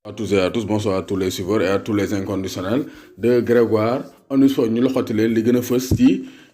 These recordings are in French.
À tous et à tous, bonsoir à tous les suiveurs et à tous les inconditionnels de Grégoire. On nous fait nous le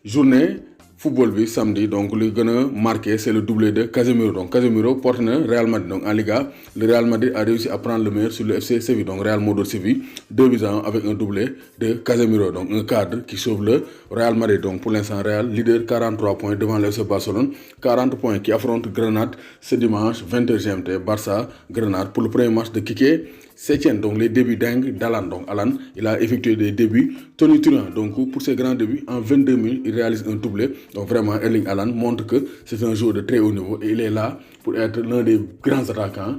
journée football bi samedi donc li gëna marqué c'est le doublé de Casemiro. Donc Casemiro porte le Real Madrid donc en Liga. Le Real Madrid a réussi à prendre le meilleur sur le FC Séville. Donc Real Madrid Séville 2-1 avec un doublé de Casemiro. Donc un cadre qui sauve le Real Madrid. Donc pour l'instant Real leader 43 points devant le FC Barcelone, 40 points qui affronte Grenade ce dimanche 20h GMT. Barça Grenade pour le premier match de Kiké. Septième, donc les débuts dingues d'Alan. Donc Alan, il a effectué des débuts tonitruants. Donc pour ses grands débuts, en 22 minutes, il réalise un doublé. Donc vraiment, Erling Haaland montre que c'est un joueur de très haut niveau et il est là pour être l'un des grands attaquants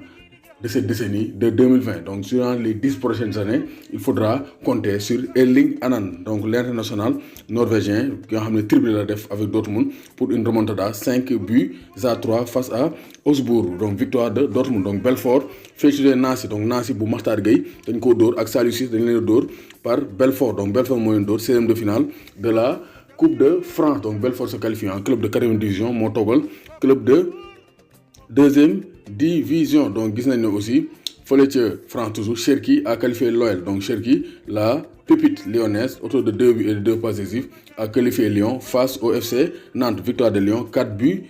de cette décennie de 2020. Donc durant les 10 prochaines années, il faudra compter sur Erling Haaland, donc l'international norvégien qui a triplé la def avec Dortmund pour une remontada 5-3 face à Augsbourg. Donc victoire de Dortmund. Donc Belfort fait jouer Nancy. Donc Nancy pour Makhtar Gueye dañ ko dóor ak Saliou Ciss dañ leen dóor par Belfort. Donc Belfort mooy dóor 16e de finale de la Coupe de France. Donc Belfort se qualifie en club de 4e division moo toggal club de 2e division. Donc gis nañ aussi fële ca France toujours Cherki a qualifié l'OL. Donc Cherki la pépite lyonnaise autour de 2 buts et de 2 passes décisives a qualifié Lyon face au FC Nantes. Victoire de Lyon 4-2.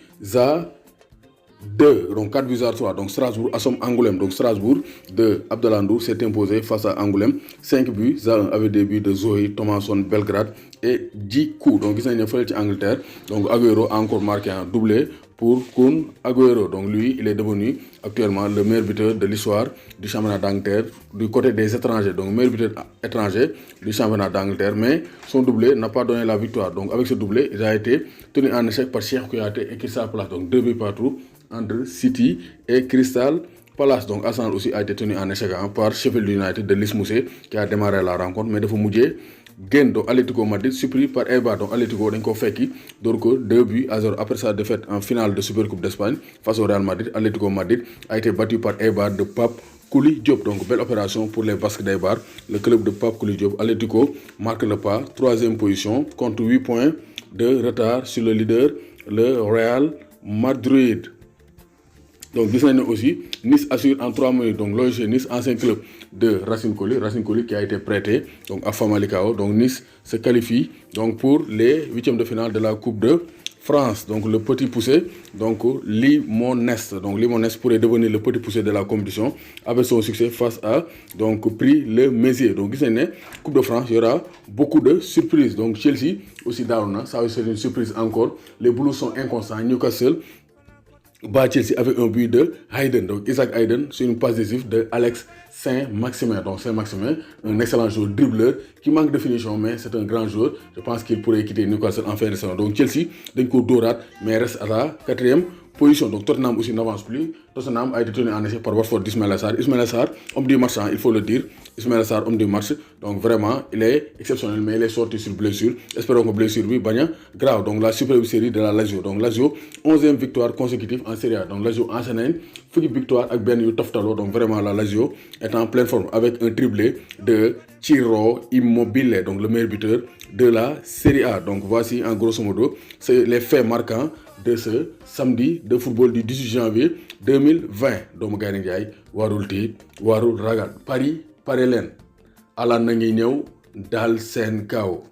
Donc 4-3. Donc Strasbourg assomme Angoulême. Donc Strasbourg de Abdallah Ndour s'est imposé face à Angoulême 5-1 avec des buts de Zoé, Thomasson, Belgrade et Djikou. Donc gis nañ ne fële ci Angleterre donc Agüero a encore marqué un doublé pour Kun Agüero. Donc lui, il est devenu actuellement le meilleur buteur de l'histoire du championnat d'Angleterre du côté des étrangers. Donc meilleur buteur étranger du championnat d'Angleterre. Mais son doublé n'a pas donné la victoire. Donc avec ce doublé, il a été tenu en échec par Cheikh Kouyaté et Crystal Palace. Donc 2 buts partout entre City et Crystal Palace. Donc Arsenal aussi a été tenu en échec par Sheffield United de Lys Mousset qui a démarré la rencontre. Mais il faut mouiller. Gain donc Atlético Madrid surpris par Eibar. Donc Atlético dañ ko fekki door ko 2-0 après sa défaite en finale de Supercoupe d'Espagne face au Real Madrid. Atlético Madrid a été battu par Eibar de Pape Kouli Diop. Donc belle opération pour les Basques d'Eibar. Le club de Pape Kouli Diop. Atlético marque le pas, 3e position, compte 8 points de retard sur le leader, le Real Madrid. Donc gis nañ aussi Nice assure en 3 minutes. Donc l'OGC Nice, ancien club de Racine Coly qui a été prêté donc à Famalicão. Donc Nice se qualifie donc pour les 8e de finale de la Coupe de France. Donc le petit poussé, donc Limonest. Donc Limonest pourrait devenir le petit poussé de la compétition avec son succès face à donc Prix le Mézières. Donc gis nañ ne Coupe de France, il y aura beaucoup de surprises. Donc Chelsea aussi Daruna, ça c'est une surprise encore. Les Blues sont inconstants. Newcastle bat Chelsea avec un but de Hayden. Donc Isaac Hayden sur une passe décisive de Alex Saint-Maximin. Donc Saint-Maximin, un excellent joueur dribbleur qui manque de finition, mais c'est un grand joueur. Je pense qu'il pourrait quitter Newcastle en fin de saison. Donc Chelsea, d'un coup d'orat, mais reste à la 4e position. Donc Tottenham aussi n'avance plus. Tottenham a été tenu en échec par Watford d'Ismaïla Sarr. Ismaïla Sarr, homme du match, il faut le dire. Ismaïla Sarr, homme du match. Donc vraiment, il est exceptionnel, mais il est sorti sur blessure. Espérons que blessure lui bagne grave. Donc la superbe série de la Lazio. Donc Lazio, 11e victoire consécutive en Serie A. Donc Lazio enchaîne une victoire avec Ben Toftalo. Donc vraiment la Lazio est en pleine forme avec un triplé de Ciro Immobile, donc le meilleur buteur de la Serie A. Donc voici en grosso modo c'est les faits marquants de ce samedi de football du 18 janvier 2020. doomu gaynde Njaay warul tiit warul ragal Paris pare leen ala na ngi ñëw dal seen kaw.